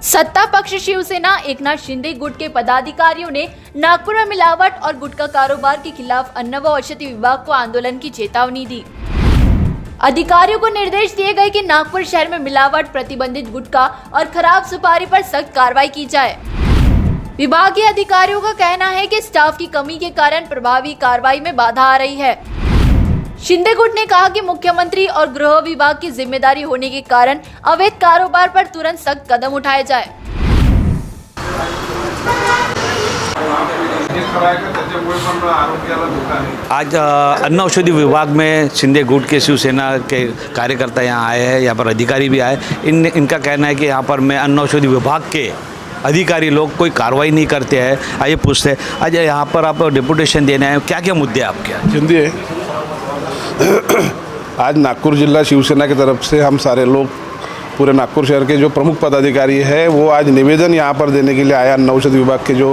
सत्ता पक्ष शिवसेना एकनाथ शिंदे गुट के पदाधिकारियों ने नागपुर में मिलावट और गुटखा कारोबार के खिलाफ अन्न व औषधि विभाग को आंदोलन की चेतावनी दी। अधिकारियों को निर्देश दिए गए कि नागपुर शहर में मिलावट, प्रतिबंधित गुटखा और खराब सुपारी पर सख्त कार्रवाई की जाए। विभागीय अधिकारियों का कहना है कि स्टाफ की कमी के कारण प्रभावी कार्रवाई में बाधा आ रही है। शिंदे गुट ने कहा कि मुख्यमंत्री और गृह विभाग की जिम्मेदारी होने के कारण अवैध कारोबार पर तुरंत सख्त कदम उठाए जाए। आज अन्न औषधि विभाग में शिंदे गुट के शिवसेना के कार्यकर्ता यहाँ आए हैं, यहाँ पर अधिकारी भी आए। इनका कहना है कि यहाँ पर मैं अन्न औषधि विभाग के अधिकारी लोग कोई कार्रवाई नहीं करते हैं। आइए पूछते हैं, आज यहाँ पर आप डिपुटेशन देने आए, क्या क्या मुद्दे आपके? हिंदी आज नागपुर जिला शिवसेना की तरफ से हम सारे लोग, पूरे नागपुर शहर के जो प्रमुख पदाधिकारी है वो आज निवेदन यहाँ पर देने के लिए आया। अन्न औषधि विभाग के जो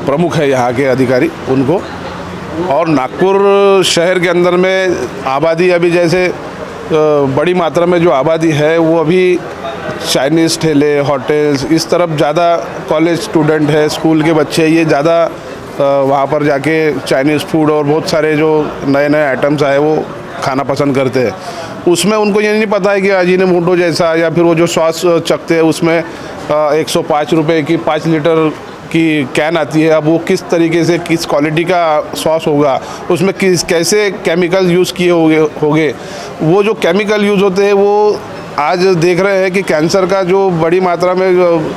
प्रमुख है यहाँ के अधिकारी उनको, और नागपुर शहर के अंदर में आबादी अभी जैसे बड़ी मात्रा में जो आबादी है वो अभी चाइनीज़ ठेले, होटल्स, इस तरफ ज़्यादा कॉलेज स्टूडेंट है, स्कूल के बच्चे, ये ज़्यादा वहाँ पर जाके चाइनीज़ फूड और बहुत सारे जो नए नए आइटम्स आए वो खाना पसंद करते हैं। उसमें उनको ये नहीं पता है कि अजीनोमोटो जैसा या फिर वो जो सॉस चखते हैं उसमें 105 रुपये की 5 लीटर की कैन आती है। अब वो किस तरीके से, किस क्वालिटी का सॉस होगा, उसमें कैसे केमिकल यूज़ किए होंगे। वो जो केमिकल यूज़ होते हैं वो आज देख रहे हैं कि कैंसर का जो बड़ी मात्रा में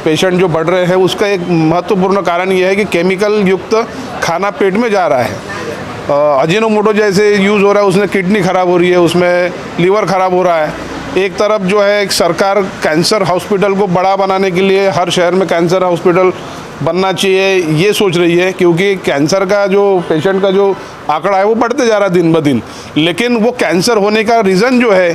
पेशेंट जो बढ़ रहे हैं उसका एक महत्वपूर्ण कारण ये है कि केमिकल युक्त खाना पेट में जा रहा है। अजीनोमोटो जैसे यूज़ हो रहा है, उसमें किडनी ख़राब हो रही है, उसमें लीवर ख़राब हो रहा है। एक तरफ जो है एक सरकार कैंसर हॉस्पिटल को बड़ा बनाने के लिए हर शहर में कैंसर हॉस्पिटल बनना चाहिए ये सोच रही है, क्योंकि कैंसर का जो पेशेंट का जो आंकड़ा है वो बढ़ते जा रहा है दिन ब दिन। लेकिन वो कैंसर होने का रीज़न जो है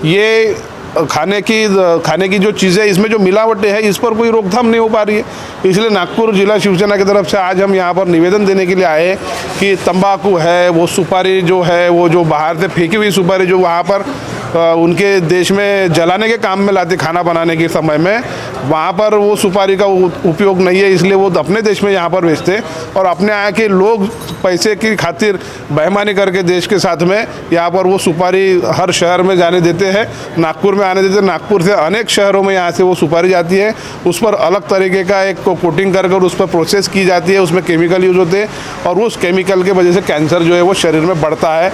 ये खाने की जो चीज़ें, इसमें जो मिलावटें हैं, इस पर कोई रोकथाम नहीं हो पा रही है। इसलिए नागपुर जिला शिवसेना की तरफ से आज हम यहाँ पर निवेदन देने के लिए आए कि तंबाकू है, वो सुपारी जो है, वो जो बाहर से फेंकी हुई सुपारी जो वहाँ पर उनके देश में जलाने के काम में लाते खाना बनाने के समय में, वहाँ पर वो सुपारी का उपयोग नहीं है, इसलिए वो अपने देश में यहाँ पर बेचते और अपने यहाँ के लोग पैसे की खातिर बेईमानी करके देश के साथ में यहाँ पर वो सुपारी हर शहर में जाने देते हैं, नागपुर में आने देते। नागपुर से अनेक शहरों में यहाँ से वो सुपारी जाती है, उस पर अलग तरीके का एक कोटिंग कर उस पर प्रोसेस की जाती है, उसमें केमिकल यूज़ होते हैं और उस केमिकल के वजह से कैंसर जो है वो शरीर में बढ़ता है।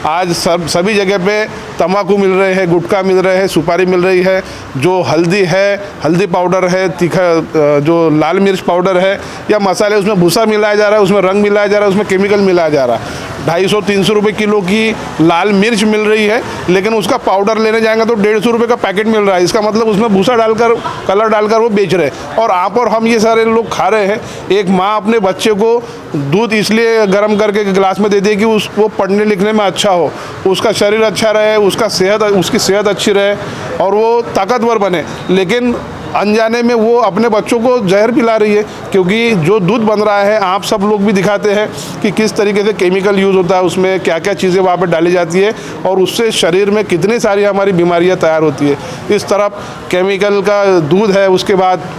आज सभी जगह पे तंबाकू मिल रहे हैं, गुटखा मिल रहे हैं, सुपारी मिल रही है, जो हल्दी है, हल्दी पाउडर है, तीखा जो लाल मिर्च पाउडर है या मसाले, उसमें भूसा मिलाया जा रहा है, उसमें रंग मिलाया जा रहा है, उसमें केमिकल मिलाया जा रहा है। 250-300 रुपये किलो की लाल मिर्च मिल रही है, लेकिन उसका पाउडर लेने जाएंगे तो 150 रुपये का पैकेट मिल रहा है। इसका मतलब उसमें भूसा डालकर, कलर डालकर वो बेच रहे हैं और आप और हम ये सारे लोग खा रहे हैं। एक माँ अपने बच्चे को दूध इसलिए गर्म करके गिलास में दे दे कि वो पढ़ने लिखने में अच्छा हो, उसका शरीर अच्छा रहे, उसकी सेहत अच्छी रहे और वो ताकतवर बने, लेकिन अनजाने में वो अपने बच्चों को जहर पिला रही है। क्योंकि जो दूध बन रहा है, आप सब लोग भी दिखाते हैं कि किस तरीके से केमिकल यूज़ होता है, उसमें क्या क्या चीज़ें वहाँ पर डाली जाती है और उससे शरीर में कितनी सारी हमारी बीमारियाँ तैयार होती है। इस तरफ केमिकल का दूध है, उसके बाद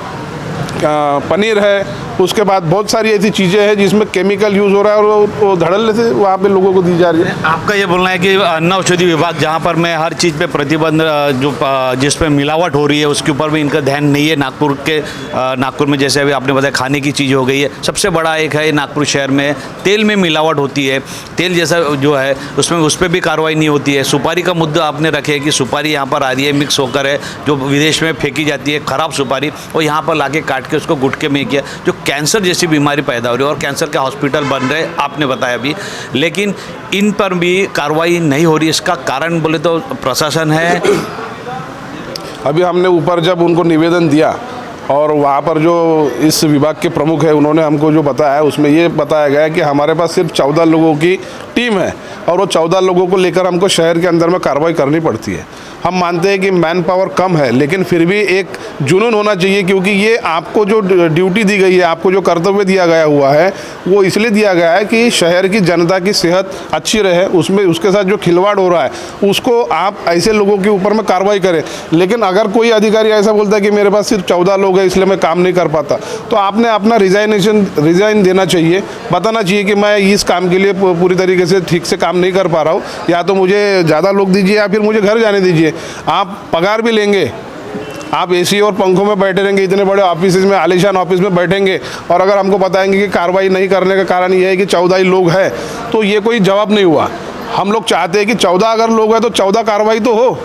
पनीर है, उसके बाद बहुत सारी ऐसी चीज़ें हैं जिसमें केमिकल यूज़ हो रहा है और वो धड़ल्ले से वहाँ पे लोगों को दी जा रही है। आपका ये बोलना है कि अन्न औषधि विभाग जहाँ पर मैं हर चीज़ पे प्रतिबंध जो जिसमें मिलावट हो रही है उसके ऊपर भी इनका ध्यान नहीं है। नागपुर में जैसे अभी आपने बताया खाने की चीज़ हो गई है, सबसे बड़ा एक है नागपुर शहर में तेल में मिलावट होती है, तेल जैसा जो है उसमें उस पर भी कार्रवाई नहीं होती है। सुपारी का मुद्दा आपने रखे कि सुपारी यहाँ पर आ रही है मिक्स होकर है, जो विदेश में फेंकी जाती है ख़राब सुपारी, और यहाँ पर ला के काट के उसको गुटके में किया, जो कैंसर जैसी बीमारी पैदा हो रही है और कैंसर के हॉस्पिटल बन रहे हैं, आपने बताया अभी, लेकिन इन पर भी कार्रवाई नहीं हो रही। इसका कारण बोले तो प्रशासन है। अभी हमने ऊपर जब उनको निवेदन दिया और वहाँ पर जो इस विभाग के प्रमुख है उन्होंने हमको जो बताया उसमें ये बताया गया कि हमारे पास सिर्फ 14 लोगों की टीम है और वो 14 लोगों को लेकर हमको शहर के अंदर में कार्रवाई करनी पड़ती है। हम मानते हैं कि मैन पावर कम है, लेकिन फिर भी एक जुनून होना चाहिए, क्योंकि ये आपको जो ड्यूटी दी गई है, आपको जो कर्तव्य दिया गया हुआ है, वो इसलिए दिया गया है कि शहर की जनता की सेहत अच्छी रहे। उसमें उसके साथ जो खिलवाड़ हो रहा है उसको आप ऐसे लोगों के ऊपर में कार्रवाई करें। लेकिन अगर कोई अधिकारी ऐसा बोलता है कि मेरे पास सिर्फ 14 लोग हैं इसलिए मैं काम नहीं कर पाता, तो आपने अपना रिजाइन देना चाहिए, बताना चाहिए कि मैं इस काम के लिए पूरी तरीके से ठीक से काम नहीं कर पा रहा हूँ, या तो मुझे ज़्यादा लोग दीजिए या फिर मुझे घर जाने दीजिए। आप पगार भी लेंगे, आप एसी और पंखों में बैठे रहेंगे, इतने बड़े ऑफिस में, आलीशान ऑफिस में बैठेंगे, और अगर हमको बताएंगे कि कार्रवाई नहीं करने का कारण ये है कि 14 ही लोग हैं, तो ये कोई जवाब नहीं हुआ। हम लोग चाहते हैं कि 14 अगर लोग हैं तो 14 कार्रवाई तो हो।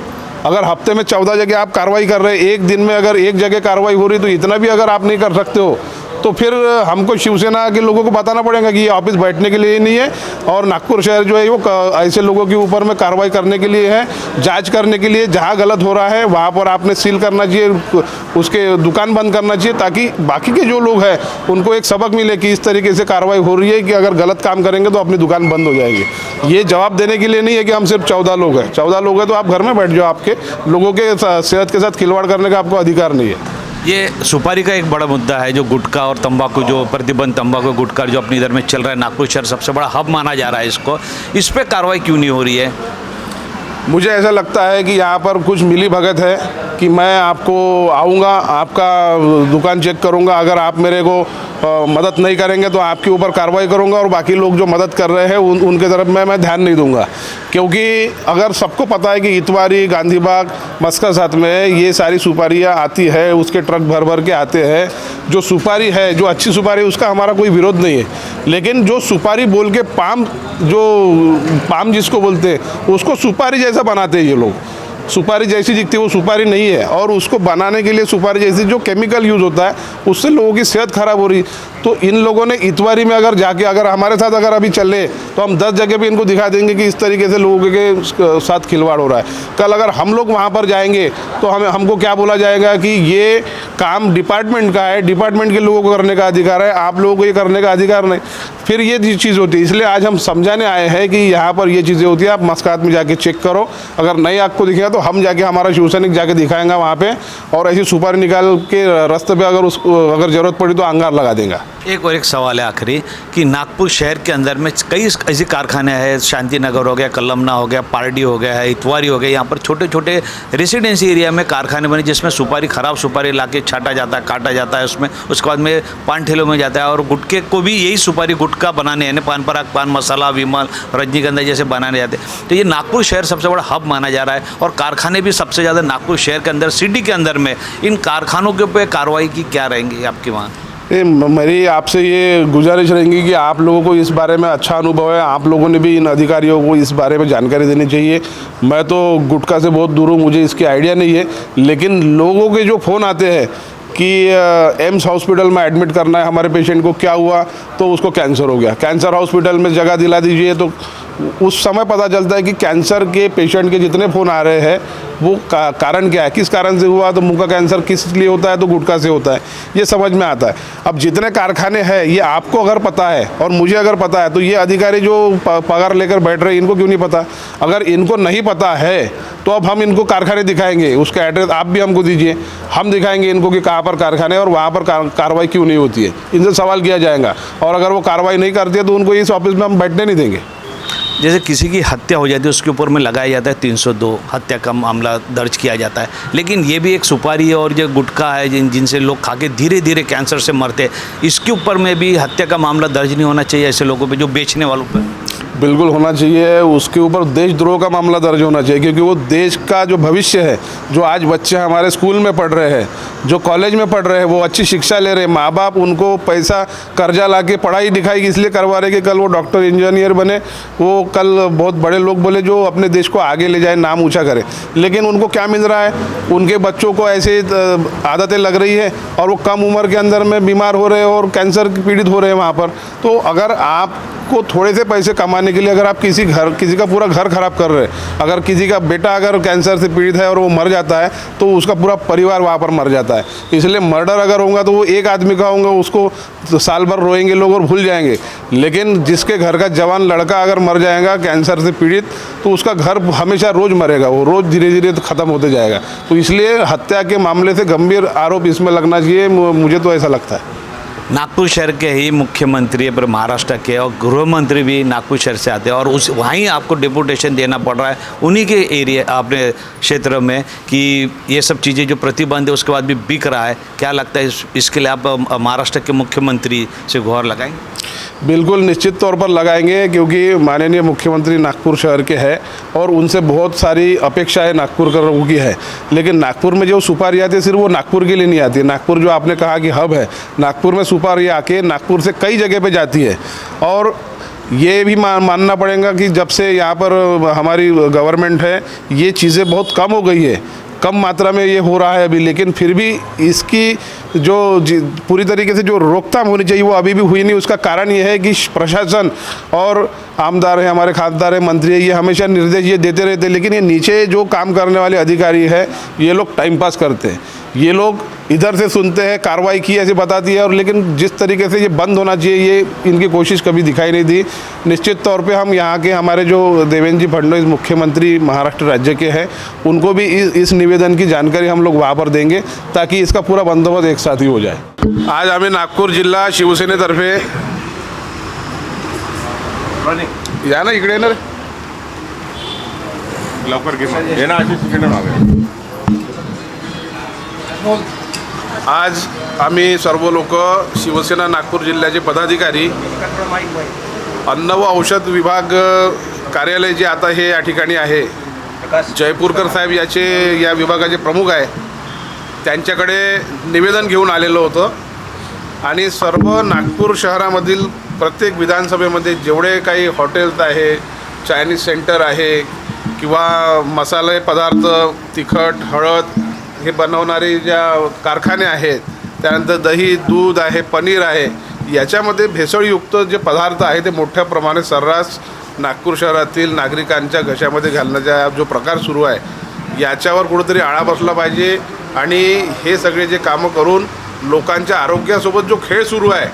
अगर हफ्ते में 14 जगह आप कार्रवाई कर रहे हैं, एक दिन में अगर एक जगह कार्रवाई हो रही, तो इतना भी अगर आप नहीं कर सकते हो, तो फिर हमको शिवसेना के लोगों को बताना पड़ेगा कि ये ऑफिस बैठने के लिए नहीं है, और नागपुर शहर जो है वो ऐसे लोगों के ऊपर में कार्रवाई करने के लिए है, जांच करने के लिए। जहाँ गलत हो रहा है वहाँ पर आपने सील करना चाहिए, उसके दुकान बंद करना चाहिए, ताकि बाकी के जो लोग हैं उनको एक सबक मिले कि इस तरीके से कार्रवाई हो रही है कि अगर गलत काम करेंगे तो अपनी दुकान बंद हो जाएगी। ये जवाब देने के लिए नहीं है कि हम सिर्फ 14 लोग हैं। 14 लोग हैं तो आप घर में बैठ जाओ, आपके लोगों के सेहत के साथ खिलवाड़ करने का आपको अधिकार नहीं है। ये सुपारी का एक बड़ा मुद्दा है, जो गुटखा और तंबाकू, जो प्रतिबंध तंबाकू गुटखा जो अपनी इधर में चल रहा है, नागपुर शहर सबसे बड़ा हब माना जा रहा है इसको, इस पर कार्रवाई क्यों नहीं हो रही है? मुझे ऐसा लगता है कि यहाँ पर कुछ मिली भगत है कि मैं आपको आऊँगा, आपका दुकान चेक करूँगा, अगर आप मेरे को मदद नहीं करेंगे तो आपके ऊपर कार्रवाई करूँगा, और बाकी लोग जो मदद कर रहे हैं उनके तरफ मैं ध्यान नहीं दूंगा। क्योंकि अगर सबको पता है कि इतवारी, गांधी बाग, मस्का साथ में ये सारी सुपारियाँ आती है, उसके ट्रक भर भर के आते हैं। जो सुपारी है, जो अच्छी सुपारी, उसका हमारा कोई विरोध नहीं है, लेकिन जो सुपारी बोल के पाम जिसको बोलते हैं उसको सुपारी जैसा बनाते हैं ये लोग। सुपारी जैसी दिखती है वो सुपारी नहीं है, और उसको बनाने के लिए सुपारी जैसी जो केमिकल यूज़ होता है उससे लोगों की सेहत खराब हो रही। तो इन लोगों ने इतवारी में अगर जाके, अगर हमारे साथ अगर अभी चले तो हम 10 जगह पे इनको दिखा देंगे कि इस तरीके से लोगों के साथ खिलवाड़ हो रहा है। कल अगर हम लोग वहाँ पर जाएंगे तो हमको क्या बोला जाएगा कि ये काम डिपार्टमेंट का है, डिपार्टमेंट के लोगों को करने का अधिकार है, आप लोगों को ये करने का अधिकार नहीं। फिर ये चीज़ होती है। इसलिए आज हम समझाने आए हैं कि यहाँ पर ये चीज़ें होती है, आप मस्कात में जाके चेक करो, अगर नहीं आपको दिखेगा तो हम जाके, हमारा शिवसैनिक जाके दिखाएंगा वहाँ पे, और ऐसी सुपारी निकाल के रास्ते पे अगर ज़रूरत पड़ी तो अंगार लगा देगा। एक सवाल है आखिरी, कि नागपुर शहर के अंदर में कई ऐसे कारखाने हैं, शांति नगर हो गया, कलमना हो गया, पारडी हो गया है, इतवारी हो गया, यहाँ पर छोटे छोटे रेसिडेंसी एरिया में कारखाने बने जिसमें सुपारी, खराब सुपारी ला के छाटा जाता है, काटा जाता है, उसमें उसके बाद में पान ठेलों में जाता है, और गुटखे को भी यही सुपारी गुटखा बनाने, यानी पान पराग, पान मसाला, विमल, रजनीगंधा जैसे बनाने जाते हैं। तो ये नागपुर शहर सबसे बड़ा हब माना जा रहा है, और कारखाने भी सबसे ज़्यादा नागपुर शहर के अंदर, सिटी के अंदर में। इन कारखानों के ऊपर कार्रवाई की क्या रहेंगी आपकी वहाँ? मेरी आपसे ये गुजारिश रहेगी कि आप लोगों को इस बारे में अच्छा अनुभव है, आप लोगों ने भी इन अधिकारियों को इस बारे में जानकारी देनी चाहिए। मैं तो गुटखा से बहुत दूर हूँ, मुझे इसकी आइडिया नहीं है, लेकिन लोगों के जो फ़ोन आते हैं कि एम्स हॉस्पिटल में एडमिट करना है हमारे पेशेंट को, क्या हुआ, तो उसको कैंसर हो गया, कैंसर हॉस्पिटल में जगह दिला दीजिए, तो उस समय पता चलता है कि कैंसर के पेशेंट के जितने फ़ोन आ रहे हैं वो कारण क्या है, किस कारण से हुआ, तो मुंह का कैंसर किस लिए होता है, तो गुटखा से होता है, ये समझ में आता है। अब जितने कारखाने हैं ये आपको अगर पता है और मुझे अगर पता है, तो ये अधिकारी जो पगार लेकर बैठ रहे हैं इनको क्यों नहीं पता? अगर इनको नहीं पता है तो अब हम इनको कारखाने दिखाएंगे, उसका एड्रेस आप भी हमको दीजिए, हम दिखाएंगे इनको कि कहाँ पर कारखाने और वहाँ पर कार्रवाई क्यों नहीं होती है, इनसे सवाल किया जाएगा। और अगर वो कार्रवाई नहीं करती है तो उनको इस ऑफिस में हम बैठने नहीं देंगे। जैसे किसी की हत्या हो जाती है उसके ऊपर में लगाया जाता है 302 हत्या का मामला दर्ज किया जाता है, लेकिन ये भी एक सुपारी है और जो गुटखा है जिनसे लोग खा के धीरे धीरे कैंसर से मरते हैं, इसके ऊपर में भी हत्या का मामला दर्ज नहीं होना चाहिए ऐसे लोगों पे, जो बेचने वालों पे? बिल्कुल होना चाहिए, उसके ऊपर देशद्रोह का मामला दर्ज होना चाहिए, क्योंकि वो देश का जो भविष्य है, जो आज बच्चे हमारे स्कूल में पढ़ रहे हैं, जो कॉलेज में पढ़ रहे हैं, वो अच्छी शिक्षा ले रहे हैं, माँ बाप उनको पैसा कर्जा ला के पढ़ाई लिखाई इसलिए करवा रहे कि कल वो डॉक्टर इंजीनियर बने, वो कल बहुत बड़े लोग बोले जो अपने देश को आगे ले जाए, नाम ऊँचा करे। लेकिन उनको क्या मिल रहा है? उनके बच्चों को ऐसे आदतें लग रही है और वो कम उम्र के अंदर में बीमार हो रहे हैं और कैंसर पीड़ित हो रहे हैं वहाँ पर। तो अगर आप आपको थोड़े से पैसे कमाने के लिए अगर आप किसी का पूरा घर खराब कर रहे हैं, अगर किसी का बेटा अगर कैंसर से पीड़ित है और वो मर जाता है तो उसका पूरा परिवार वहाँ पर मर जाता है। इसलिए मर्डर अगर होगा तो वो एक आदमी का होगा, उसको साल भर रोएंगे लोग और भूल जाएंगे। लेकिन जिसके घर का जवान लड़का अगर मर जाएगा कैंसर से पीड़ित तो उसका घर हमेशा रोज़ मरेगा, वो रोज़ धीरे धीरे ख़त्म होते जाएगा। तो इसलिए हत्या के मामले से गंभीर आरोप इसमें लगना चाहिए, मुझे तो ऐसा लगता है। नागपुर शहर के ही मुख्यमंत्री पर महाराष्ट्र के और गृह मंत्री भी नागपुर शहर से आते हैं और उस वहीं आपको डिपुटेशन देना पड़ रहा है उन्हीं के एरिया अपने क्षेत्र में कि ये सब चीज़ें जो प्रतिबंध है उसके बाद भी बिक रहा है। क्या लगता है इसके लिए आप महाराष्ट्र के मुख्यमंत्री से गुहार लगाएंगे? बिल्कुल निश्चित तौर पर लगाएंगे, क्योंकि माननीय मुख्यमंत्री नागपुर शहर के हैं और उनसे बहुत सारी अपेक्षाएं नागपुर के लोगों की है। लेकिन नागपुर में जो सुपारी आती है सिर्फ वो नागपुर के लिए नहीं आती है। नागपुर जो आपने कहा कि हब है, नागपुर में सुपारी आके नागपुर से कई जगह पे जाती है। और ये भी मानना पड़ेगा कि जब से यहाँ पर हमारी गवर्नमेंट है ये चीज़ें बहुत कम हो गई है, कम मात्रा में ये हो रहा है अभी, लेकिन फिर भी इसकी जो पूरी तरीके से जो रोकथाम होनी चाहिए वो अभी भी हुई नहीं। उसका कारण ये है कि प्रशासन और आमदार है, हमारे खासदार है, मंत्री है, ये हमेशा निर्देश ये देते रहते हैं, लेकिन ये नीचे जो काम करने वाले अधिकारी है ये लोग टाइम पास करते हैं। ये लोग इधर से सुनते हैं कार्रवाई की ऐसे बताती है, और लेकिन जिस तरीके से ये बंद होना चाहिए ये इनकी कोशिश कभी दिखाई नहीं दी। निश्चित तौर पे हम यहाँ के हमारे जो देवेंद्र जी फडणवीस मुख्यमंत्री महाराष्ट्र राज्य के हैं उनको भी इस निवेदन की जानकारी हम लोग वहाँ पर देंगे ताकि इसका पूरा बंदोबस्त एक साथ ही हो जाए। आज आम्ही नागपूर जिल्हा शिवसेनेतर्फे या ना इकडे येणार लवकर घे ना आशिष तिकडे मागे. आज आम्ही सर्व लोक शिवसेना नागपूर जिल्ह्याचे पदाधिकारी अन्न व औषध विभाग कार्यालय जे आता हे या ठिकाणी आहे, जयपूरकर साहेब या विभागाचे प्रमुख आहे, त्यांच्याकडे निवेदन घेऊन आलेलो होतं आणि सर्व नागपूर शहरामधील प्रत्येक विधानसभेमध्ये जेवढे काही हॉटेल्स आहे, चायनीज सेंटर आहे किंवा मसाले पदार्थ, तिखट, हळद हे बनवणारे ज्या कारखाने आहेत, त्यानंतर दही, दूध आहे, पनीर आहे, याच्यामध्ये भेसळयुक्त जे पदार्थ आहे ते मोठ्या प्रमाणात सर्रास नागपूर शहरातील नागरिकांच्या घशामध्ये घालण्याचा जो प्रकार सुरू आहे याच्यावर कुठेतरी आळा बसला पाहिजे। आणि हे सगळे जे कामं करून लोकांच्या आरोग्यासोबत जो खेळ सुरू आहे,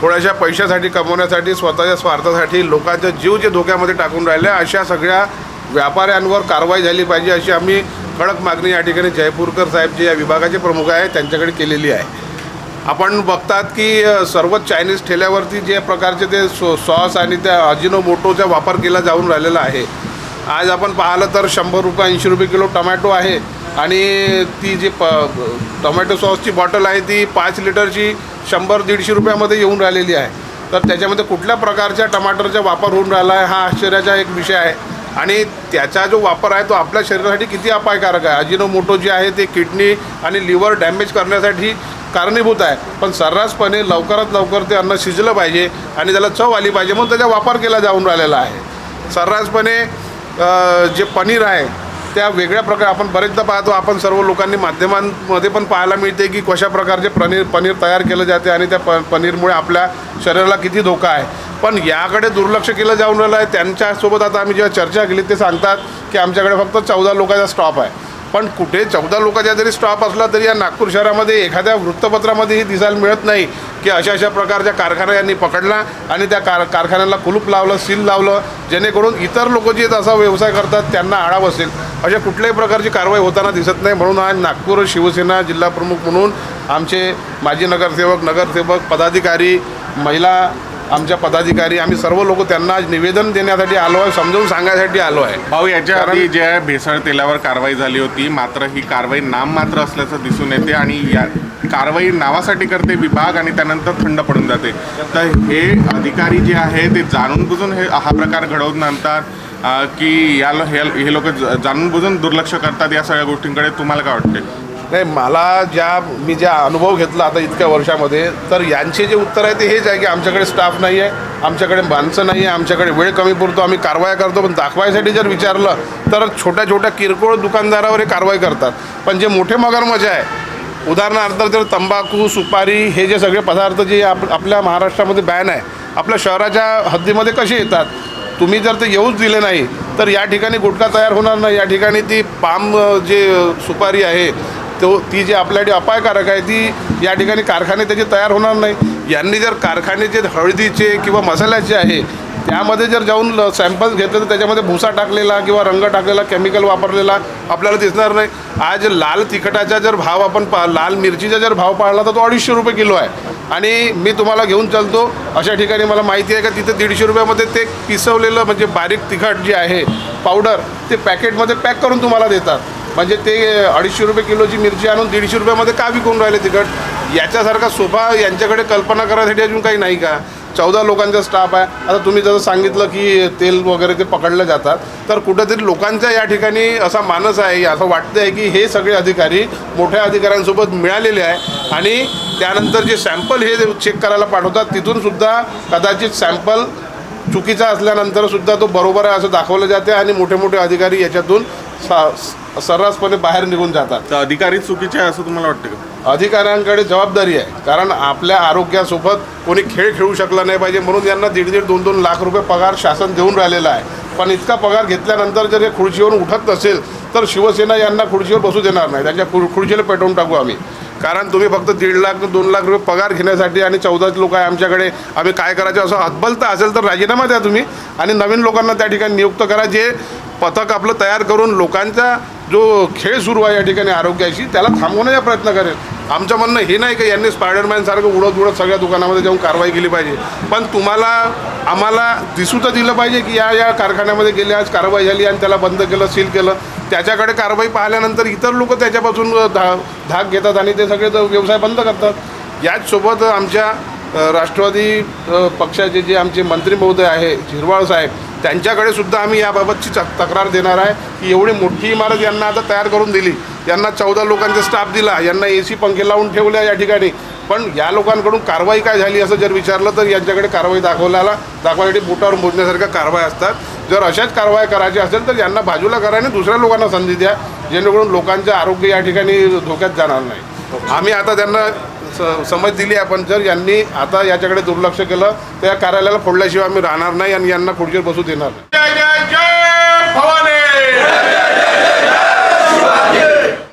थोड्याशा पैशासाठी कमवण्यासाठी, स्वतःच्या स्वार्थासाठी लोकांचा जीव जे धोक्यामध्ये टाकून राहिले अशा सगळ्या व्यापाऱ्यांवर कारवाई झाली पाहिजे अशी आम्ही कडक मागणी या ठिकाणी जयपूरकर साहेब जे या विभागाचे प्रमुख आहेत त्यांच्याकडे केलेली आहे। आपण बघतात की सर्व चायनीज ठेल्यावरती जे प्रकारचे ते सॉस आणि त्या अजिनोमोटोचा वापर केला जाऊन राहिलेला आहे। आज आपण पाहिलं तर 100 रुपये 80 रुपये किलो टोमॅटो आहे आणि ती जी टोमॅटो सॉसची बॉटल आहे ती 5 लिटरची 100-150 रुपयामध्ये येऊन राहिलेली आहे। तर त्याच्यामध्ये कुठल्या प्रकारच्या टमाटरचा वापर होऊन राहिला आहे हा आश्चर्याचा एक विषय आहे आणि त्याचा जो वापर आहे तो आपल्या शरीरासाठी किती अपायकारक आहे। अजिनोमोटो जे आहे ते किडनी आणि लिव्हर डॅमेज करण्यासाठी कारणीभूत आहे, पण सर्रासपणे लवकरात लवकर ते अन्न शिजलं पाहिजे आणि त्याला चव आली पाहिजे म्हणून त्याचा वापर केला जाऊन राहिलेला आहे। सर्रासपणे जे पनीर आहे त्या वेगळ्या प्रकारे आपण बरेचदा पाहतो, आपण सर्व लोकांनी माध्यमांमध्ये पण पाहायला मिळते की कशा प्रकारचे पनीर तयार केलं जाते आणि त्या पनीरमुळे आपल्या शरीराला किती धोका आहे, पण याकडे दुर्लक्ष केलं जाऊन राहिलं आहे। त्यांच्यासोबत आता आम्ही जेव्हा चर्चा केली ते सांगतात की आमच्याकडे फक्त 14 लोकांचा स्टॉप आहे, पण कुठे 14 लोकांचा जरी स्टॉप असला तरी या नागपूर शहरामध्ये एखाद्या वृत्तपत्रामध्येही दिसायला मिळत नाही की अशा प्रकारच्या कारखाना यांनी पकडला आणि त्या कारखान्याला कुलूप लावलं, सील लावलं, जेणेकरून इतर लोक जे असा व्यवसाय करतात त्यांना आळा बसेल। अशा कुठल्याही प्रकारची कारवाई होताना दिसत नाही। म्हणून आज नागपूर शिवसेना जिल्हा प्रमुख म्हणून आमचे माजी नगरसेवक, पदाधिकारी, महिला आमच्या पदाधिकारी आम्ही सर्व लोक त्यांना निवेदन देण्यासाठी आलो आहे, समजावून सांगण्यासाठी आलो आहे। भाऊ, याच्या आधी ज्या भेसळ तेलावर कारवाई झाली होती मात्र ही कारवाई नाममात्र असल्याचं दिसून येते आणि या कारवाई नावासाठी करते विभाग आणि त्यानंतर थंड पडून जाते। तर हे अधिकारी जे आहे ते जाणून बुजून हा प्रकार घडवून आणतात की हे लोक जाणून बुजून दुर्लक्ष करतात या सगळ्या गोष्टींकडे, तुम्हाला काय वाटते? नाही, मी ज्या अनुभव घेतला आता इतक्या वर्षामध्ये तर यांचे जे उत्तर आहे ते हेच आहे की आमच्याकडे स्टाफ नाही आहे, आमच्याकडे माणसं नाही आहे, आमच्याकडे वेळ कमी पुरतो, आम्ही कारवाया करतो, पण दाखवायसाठी जर विचारलं तर छोट्या किरकोळ दुकानदारावर हे कारवाई करतात। पण जे मोठे मगरमच्छ आहे, उदाहरणार्थ जर तंबाखू, सुपारी हे जे सगळे पदार्थ जे आपल्या महाराष्ट्रामध्ये बॅन आहे आपल्या शहराच्या हद्दीमध्ये कसे येतात. तुम्ही जर ते येऊच दिले नाही तर या ठिकाणी गुटखा तयार होणार नाही. या ठिकाणी ती पाम जे सुपारी आहे ती जी आपल्यासाठी अपायकारक आहे ती या ठिकाणी कारखाने त्याचे तयार होणार नाही. यांनी जर कारखाने जे हळदीचे किंवा मसाल्याचे आहे त्यामध्ये जर जाऊन सॅम्पल्स घेतले तर त्याच्यामध्ये भुसा टाकलेला किंवा रंग टाकलेला केमिकल वापरलेला आपल्याला दिसणार नाही. आज लाल तिखटाचा जर भाव आपण लाल मिरचीचा जर भाव पाळला तर तो 250 रुपये किलो आहे. आणि मी तुम्हाला घेऊन चालतो अशा ठिकाणी मला माहिती आहे का तिथे 150 रुपयामध्ये ते पिसवलेलं म्हणजे बारीक तिखट जे आहे पावडर ते पॅकेटमध्ये पॅक करून तुम्हाला देतात. म्हणजे ते 250 रुपये किलोची मिरची आणून 150 रुपयामध्ये का विकून राहिले तिखट. याच्यासारखा सोपा यांच्याकडे कल्पना करायसाठी अजून काही नाही का. 14 लोकांचा स्टाफ आहे. आता तुम्ही जसं सांगितलं की तेल वगैरे ते पकडले जातात तर कुठंतरी लोकांचा या ठिकाणी असा मानस आहे असं वाटतं आहे की हे सगळे अधिकारी मोठ्या अधिकाऱ्यांसोबत मिळालेले आहे आणि त्यानंतर जे सॅम्पल हे चेक करायला पाठवतात तिथूनसुद्धा कदाचित सॅम्पल चुकीचा असल्यानंतरसुद्धा तो बरोबर आहे असं दाखवलं जाते आणि मोठे मोठे अधिकारी याच्यातून सर्रासपणे बाहेर निघून जातात. तर अधिकारी चुकीचे आहे असं तुम्हाला वाटतं का. अधिकाऱ्यांकडे जबाबदारी आहे कारण आपल्या आरोग्यासोबत कोणी खेळ खेळू शकला नाही पाहिजे म्हणून यांना 1.5-2 लाख रुपये पगार शासन देऊन राहिलेला आहे. पण इतका पगार घेतल्यानंतर जर हे खुर्चीवरून उठत नसेल तर शिवसेना यांना खुर्चीवर बसू देणार नाही. त्यांच्या खुर्चीला पेटवून टाकू आम्ही. कारण तुम्ही फक्त 1.5 लाख-2 लाख रुपये पगार घेण्यासाठी आणि 14 लोक आहे आमच्याकडे आम्ही काय करायचं असं हतबलता असेल तर राजीनामा द्या तुम्ही आणि नवीन लोकांना त्या ठिकाणी नियुक्त करा. जे पथक आपलं तयार करून लोकांचा जो खेळ सुरू आहे या ठिकाणी आरोग्याशी त्याला थांबवण्याचा प्रयत्न करेल. आमचं म्हणणं हे नाही की यांनी स्पायडरमॅनसारखं उडत सगळ्या दुकानामध्ये जाऊन कारवाई केली पाहिजे. पण आम्हाला दिसू तर दिलं पाहिजे की या कारखान्यामध्ये गेले आज कारवाई झाली आणि त्याला बंद केलं सील केलं. त्याच्याकडे कारवाई पाहिल्यानंतर इतर लोक त्याच्यापासून धाक घेतात आणि ते सगळे व्यवसाय बंद करतात. याचसोबत आमच्या राष्ट्रवादी पक्षाचे जे आमचे मंत्री महोदय आहे झिरवाळ साहेब त्यांच्याकडे सुद्धा आम्ही याबाबतची तक्रार देणार आहे की एवढी मोठी इमारत यांना आता तयार करून दिली. यांना 14 लोकांचा स्टाफ दिला. यांना AC पंखे लावून ठेवल्या या ठिकाणी. पण या लोकांकडून कारवाई काय झाली असं जर विचारलं तर यांच्याकडे कारवाई दाखवायसाठी बोटावर मोजण्यासारख्या कारवाई असतात. जर अशाच कारवाई करायची असेल तर यांना बाजूला करा आणि दुसऱ्या लोकांना संधी द्या जेणेकरून लोकांचे आरोग्य या ठिकाणी धोक्यात जाणार नाही. आम्ही आता त्यांना समज दिली आहे पण जर यांनी आता याच्याकडे दुर्लक्ष केलं तर या कार्यालयाला फोडल्याशिवाय आम्ही राहणार नाही आणि यांना खुर्चीवर बसू देणार नाही.